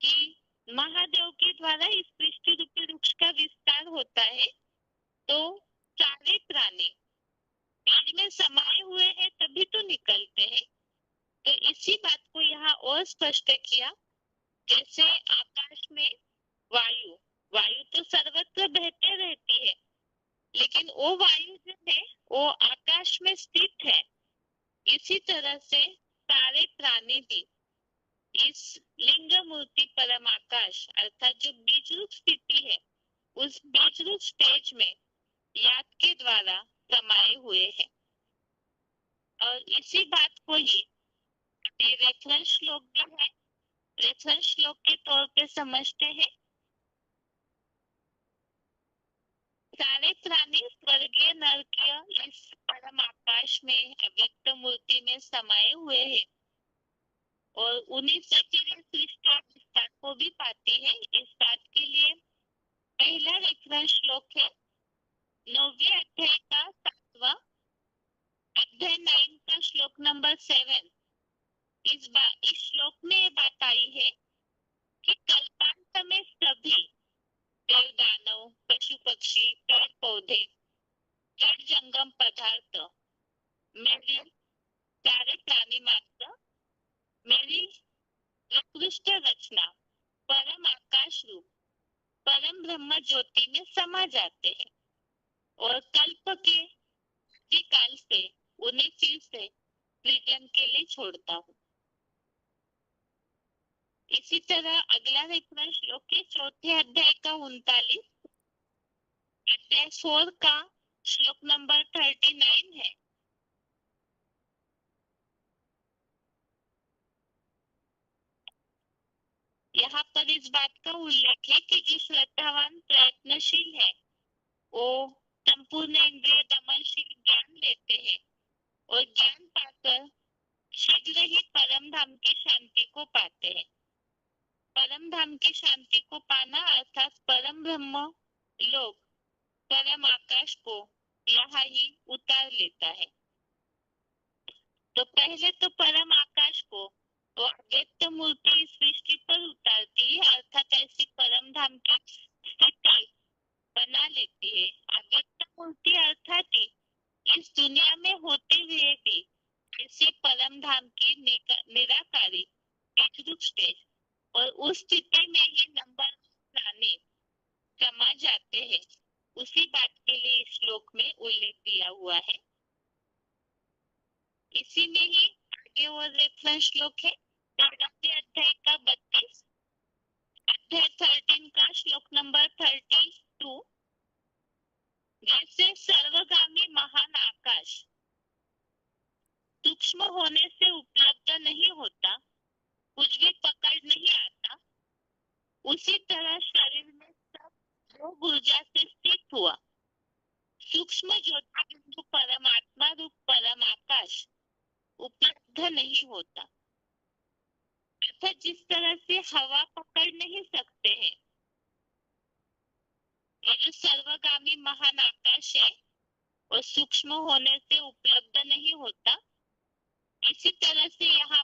कि महादेव के द्वारा इस सृष्टि रूपी वृक्ष का विस्तार होता है, तो सारे प्राणी बीज में समाये हुए हैं तभी तो निकलते हैं। तो इसी बात को यहाँ और स्पष्ट किया। जैसे आकाश में वायु वायु तो सर्वत्र बहते रहती है, लेकिन वो वायु जो है वो आकाश में स्थित है। इसी तरह से सारे प्राणी भी इस लिंग मूर्ति परम आकाश अर्थात जो बीज रूप स्थिति है, उस बीज रूप स्टेज में याद के द्वारा समाये हुए हैं। और इसी बात को ही रेफरेंस श्लोक जो है, रेफरेंस श्लोक के तौर पे समझते हैं। सारे प्राणी स्वर्गीय नरकीय इस परम आकाश में अव्यक्त मूर्ति में समाये हुए हैं और उन्हीं से फिर सृष्टि विस्तार को भी पाती है। इस बात के लिए पहला रेफरेंस श्लोक है 9वें अध्याय का 7वां अध्याय 9 का श्लोक नंबर 7। इस श्लोक में ये बात आई है कि कल्पांत में सभी देव दानव पशु पक्षी पेड़ पौधे जड़ जंगम पदार्थ मेरी सारे प्राणी मात्र मेरी उत्कृष्ट रचना परम आकाश रूप परम ब्रह्म ज्योति में समा जाते हैं और कल्प के काल से उन्हें फिर से सृजन के लिए छोड़ता हूँ। इसी तरह अगला रेफरेंस श्लोक के चौथे अध्याय का 39 अध्याय 4 का श्लोक नंबर 39 है। यहाँ पर इस बात का उल्लेख है कि जो श्रद्धावान प्रयत्नशील है वो संपूर्ण इंद्रिय दमनशील ज्ञान लेते हैं और ज्ञान पाकर शीघ्र ही परम धाम की शांति को पाते हैं। परम धाम की शांति को पाना अर्थात परम ब्रह्म लोक परम आकाश को यहाँ ही उतार लेता है। तो पहले तो परम आकाश को वो अव्यक्त मूर्ति इस सृष्टि पर उतारती है, अर्थात ऐसी परम धाम की स्थिति बना लेती है। अव्यक्त मूर्ति अर्थात ही इस दुनिया में होते हुए भी ऐसी परम धाम की निराकारी स्टेज और उस स्थिति में ही नंबर प्राणी समा जाते हैं। उसी बात के लिए इस श्लोक में उल्लेख दिया हुआ है। इसी में ही आगे और रेफरेंस श्लोक है 13वें अध्याय का 32 अध्याय 13 का श्लोक नंबर 32। जैसे सर्वगामी महान आकाश सूक्ष्म होने से उपलब्ध नहीं होता, कुछ भी पकड़ नहीं आता, उसी तरह शरीर में सब योग ऊर्जा से स्थित हुआ सूक्ष्म ज्योति बिंदु परमात्मा रूप परम आकाश उपलब्ध नहीं होता। अर्थात जिस तरह से हवा पकड़ नहीं सकते हैं, ये जो सर्वगामी महान आकाश है वो सूक्ष्म होने से उपलब्ध नहीं होता। इसी तरह से यहाँ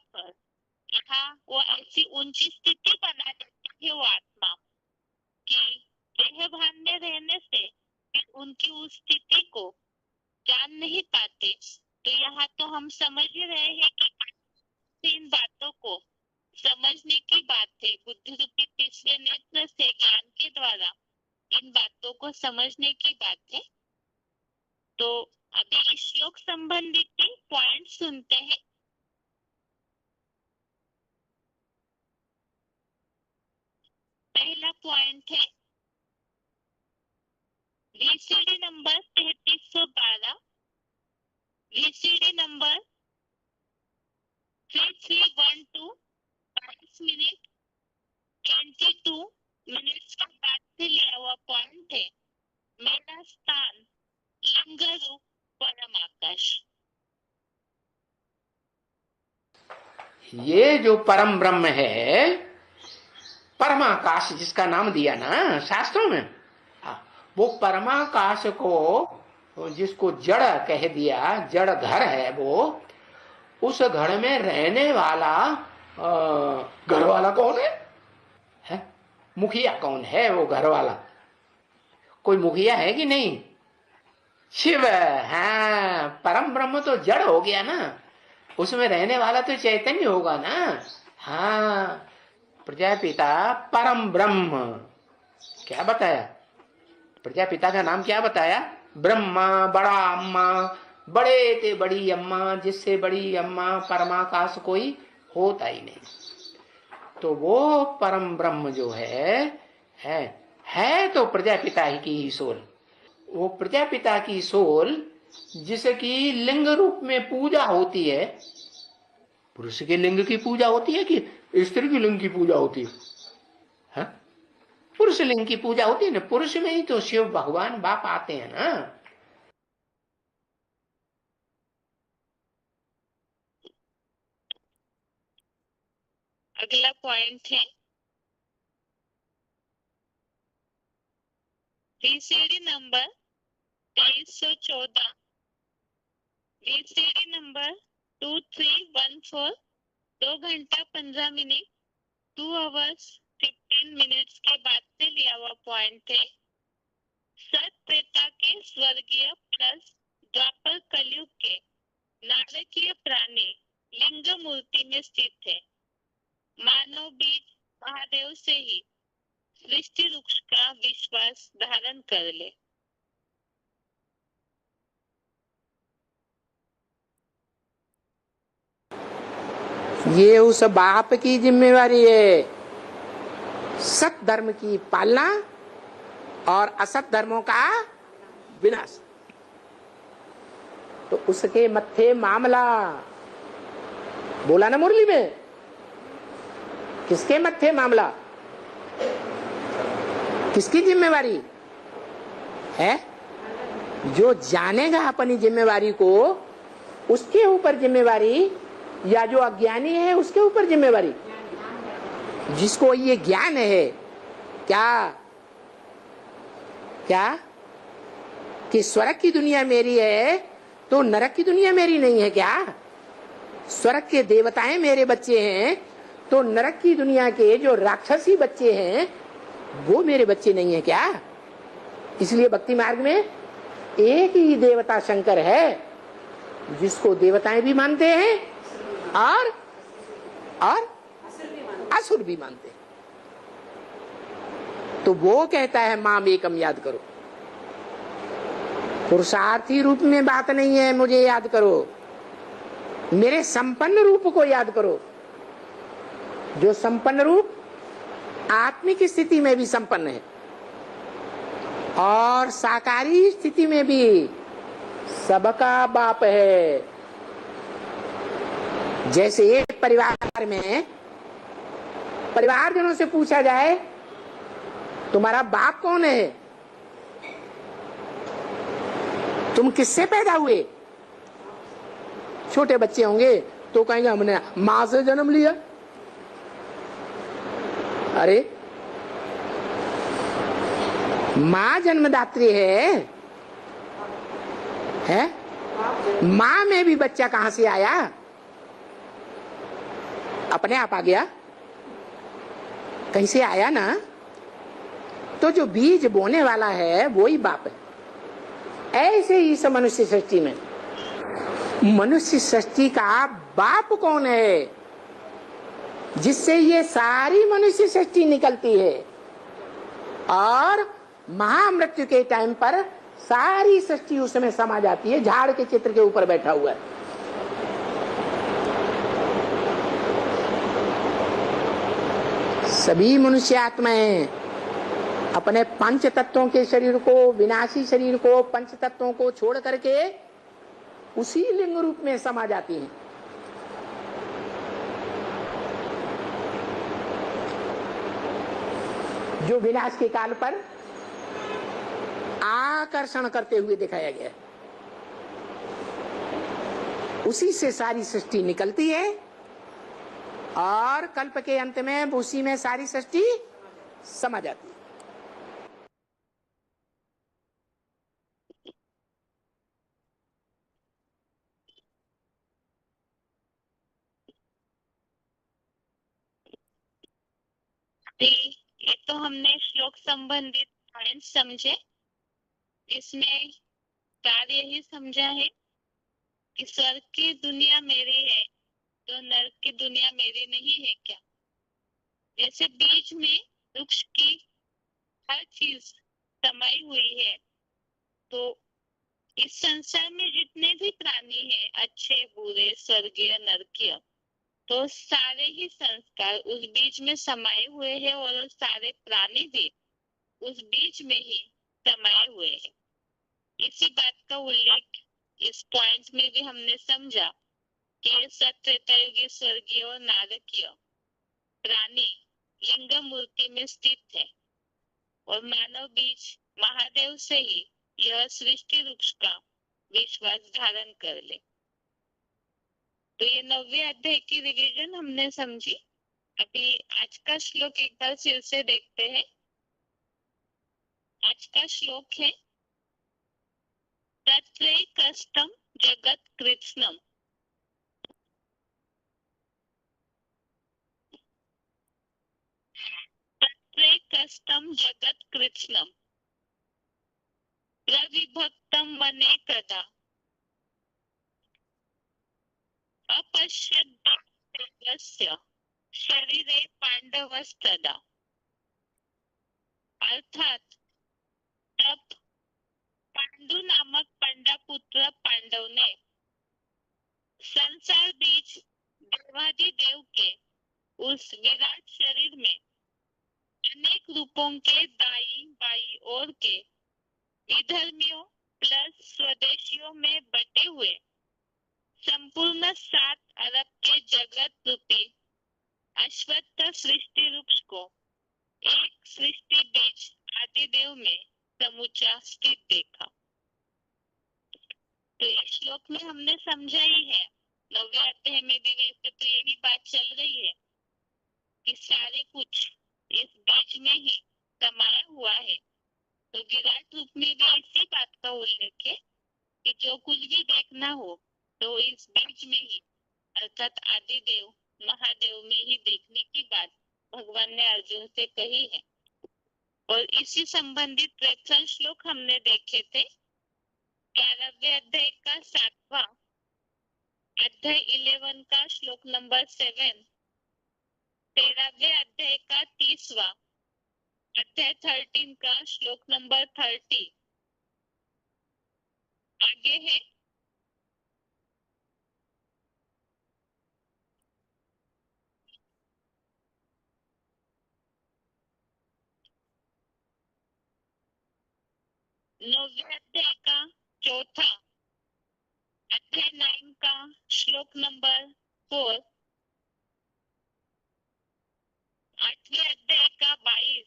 वो ऐसी ऊंची स्थिति बना देता है वो आत्मा कि देह भान में रहने से उनकी उस स्थिति को जान नहीं पाते। तो यहाँ तो हम समझ ही रहे हैं कि इन बातों को समझने की बात है। बुद्धि रूपी तीसरे नेत्र से ज्ञान के द्वारा इन बातों को समझने की बात है। तो अभी इस श्लोक संबंधित पॉइंट सुनते हैं। पहला पॉइंट है VCD number 3312, VCD number 3312, 5 minute 22 minutes के बाद से लिया हुआ पॉइंट है। मेरा स्थान लिंग रूप परम आकाश। ये जो परम ब्रह्म है, परमाकाश जिसका नाम दिया ना शास्त्रों में, वो परमाकाश को जिसको जड़ कह दिया, जड़ घर है वो, उस घर में रहने वाला घर वाला कौन है? मुखिया कौन है? वो घर वाला कोई मुखिया है कि नहीं? शिव। हाँ, परम ब्रह्म तो जड़ हो गया ना, उसमें रहने वाला तो चैतन्य होगा ना। हाँ, प्रजापिता परम ब्रह्म क्या बताया? प्रजापिता का नाम क्या बताया? ब्रह्मा, बड़ा अम्मा, बड़े ते बड़ी अम्मा, जिससे बड़ी अम्मा परमाकाश कोई होता ही नहीं। तो वो परम ब्रह्म जो है तो प्रजापिता ही की ही सोल। वो प्रजापिता की सोल जिसकी लिंग रूप में पूजा होती है। पुरुष के लिंग की पूजा होती है कि स्त्री की लिंग की पूजा होती है? पुरुष लिंग की पूजा होती है ना। पुरुष में ही तो शिव भगवान बाप आते हैं ना। अगला पॉइंट है VCD नंबर 2314, VCD नंबर 2314, 2 घंटा 15 मिनट 2 hours 15 minutes के बाद से लिया हुआ पॉइंट है। सत त्रेता के स्वर्गीय प्लस द्वापर कलयुग के नारकीय प्राणी लिंग मूर्ति में स्थित है। मानव बीज महादेव से ही सृष्टि वृक्ष का विश्वास धारण कर ले। ये उस बाप की जिम्मेवारी है, सत धर्म की पालना और असत धर्मों का विनाश। तो उसके मत्थे मामला बोला ना मुरली में। किसके मत्थे मामला? किसकी जिम्मेवारी है? जो जानेगा अपनी जिम्मेवारी को, उसके ऊपर जिम्मेवारी, या जो अज्ञानी है उसके ऊपर जिम्मेवारी। जिसको ये ज्ञान है क्या कि स्वर्ग की दुनिया मेरी है तो नरक की दुनिया मेरी नहीं है क्या? स्वर्ग के देवताएं मेरे बच्चे हैं तो नरक की दुनिया के जो राक्षसी बच्चे हैं वो मेरे बच्चे नहीं है क्या? इसलिए भक्ति मार्ग में एक ही देवता शंकर है जिसको देवताएं भी मानते हैं और असुर भी मानते हैं। तो वो कहता है माम एकम याद करो। पुरुषार्थी रूप में बात नहीं है, मुझे याद करो, मेरे संपन्न रूप को याद करो। जो संपन्न रूप आत्मिक स्थिति में भी संपन्न है और साकारी स्थिति में भी सबका बाप है। जैसे एक परिवार में परिवारजनों से पूछा जाए तुम्हारा बाप कौन है, तुम किससे पैदा हुए? छोटे बच्चे होंगे तो कहेंगे हमने मां से जन्म लिया। अरे मां जन्मदात्री है? मां में भी बच्चा कहां से आया? अपने आप आ गया? कहीं से आया ना। तो जो बीज बोने वाला है वही बाप है। ऐसे ही इस मनुष्य सृष्टि में मनुष्य सृष्टि का बाप कौन है, जिससे ये सारी मनुष्य सृष्टि निकलती है और महामृत्यु के टाइम पर सारी सृष्टि उसमें समा जाती है। झाड़ के चित्र के ऊपर बैठा हुआ है। सभी मनुष्य आत्माएं अपने पंच तत्वों के शरीर को, विनाशी शरीर को, पंच तत्वों को छोड़ करके उसी लिंग रूप में समा जाती हैं। जो विनाश के काल पर आकर्षण करते हुए दिखाया गया, उसी से सारी सृष्टि निकलती है और कल्प के अंत में उसी में सारी सृष्टि समा जाती है। ये तो हमने श्लोक संबंधित पॉइंट समझे। इसमें कार्य यही समझा है कि स्वर्ग की दुनिया मेरी है तो नरक की दुनिया मेरी नहीं है क्या? जैसे बीज में वृक्ष की हर चीज समाई हुई है, तो इस संसार में जितने भी प्राणी हैं, अच्छे बुरे स्वर्गीय नरकीय, तो सारे ही संस्कार उस बीज में समाये हुए हैं और सारे प्राणी भी उस बीज में ही समाये हुए हैं। इसी बात का उल्लेख इस पॉइंट में भी हमने समझा कि सत्रेतायुगी स्वर्गीय और नारकीय प्राणी लिंग मूर्ति में स्थित है और मानव बीज महादेव से ही यह सृष्टि वृक्ष का विश्वास धारण कर ले। तो ये 9वें अध्याय की रिवीजन हमने समझी। अभी आज का श्लोक एक बार फिर से देखते हैं। आज का श्लोक है तत्रैकस्थं जगत कृत्स्नम्। तत्रैकस्थं जगत कृत्स्नम् प्रविभक्तं वनेकदा अपश्यद्देवस्य शरीरे पांडवस्तदा। अर्थात तब पांडु नामक पंडापुत्र पांडव ने संसार बीज देवादिदेव के उस विराट शरीर में अनेक रूपों के दाई बाई और के विधर्मियों प्लस स्वदेशियों में बटे हुए संपूर्ण 7 अरब के जगत रूपी अश्वत्थ सृष्टि वृक्ष को एक सृष्टि बीज आदिदेव में समूचा स्थित देखा। तो इस श्लोक में हमने समझा ही है, 9वें अध्याय में भी वैसे तो यही बात चल रही है कि सारे कुछ इस बीज में ही समाया हुआ है। तो विराट रूप में भी इसी बात का उल्लेख है कि जो कुछ भी देखना हो तो इस बीज में ही अर्थात आदिदेव महादेव में ही देखने की बात भगवान ने अर्जुन से कही है। और इसी संबंधित प्रेक्षण श्लोक हमने देखे थे। 11वें अध्याय का 7वां, अध्याय 11 का श्लोक नंबर 7, 13वें अध्याय का 30वां, अध्याय 13 का श्लोक नंबर 30। आगे है नौवें अध्याय का 4था, अध्याय 9 का श्लोक नंबर 4, 8वें अध्याय का 22,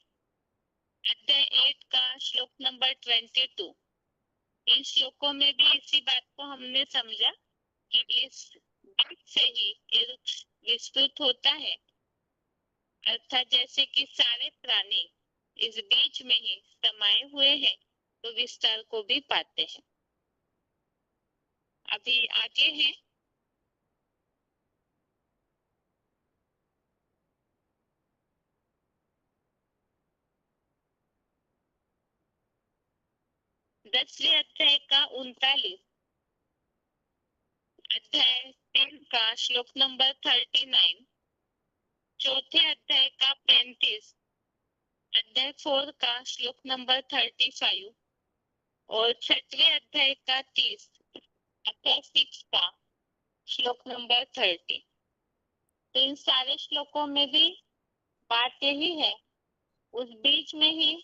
अध्याय 8 का श्लोक नंबर 22। इन श्लोकों में भी इसी बात को हमने समझा कि इस बीज से ही ये वृक्ष विस्तृत होता है, अर्थात जैसे कि सारे प्राणी इस बीज में ही समाये हुए हैं, तो विस्तार को भी पाते हैं। अभी आगे है दसवें अध्याय का 39 अध्याय 3 का श्लोक नंबर 39, चौथे अध्याय का 35, अध्याय 4 का श्लोक नंबर 35 और छठवें अध्याय का 30, अध्याय 6 का श्लोक नंबर 30। तो इन सारे श्लोकों में भी बात यही है, उस बीज में ही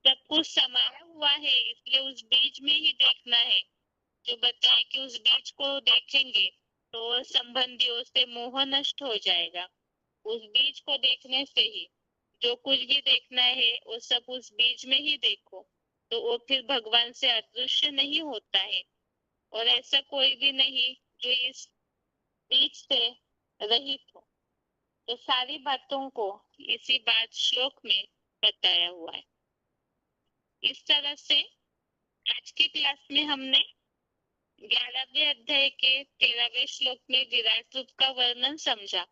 सब कुछ समाया हुआ है, इसलिए उस बीज में ही देखना है। जो बताए कि उस बीज को देखेंगे तो संबंधियों से मोह नष्ट हो जाएगा। उस बीज को देखने से ही जो कुछ भी देखना है वो सब उस बीज में ही देखो, तो वो फिर भगवान से अदृश्य नहीं होता है। और ऐसा कोई भी नहीं जो इस बीज से रहित हो। तो सारी बातों को इसी बात श्लोक में बताया हुआ है। इस तरह से आज की क्लास में हमने 11वें अध्याय के 13वें श्लोक में विराट रूप का वर्णन समझा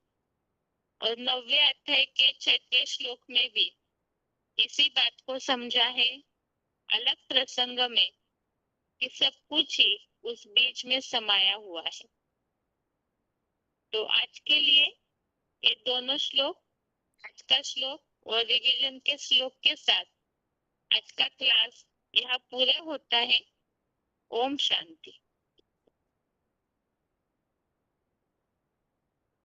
और 9वें अध्याय के 6वें श्लोक में भी इसी बात को समझा है, अलग प्रसंग में, कि सब कुछ ही उस बीच में समाया हुआ है। तो आज के लिए ये दोनों श्लोक, आज का श्लोक और रिवीजन के श्लोक के साथ आज का क्लास यहाँ पूरा होता है। ओम शांति।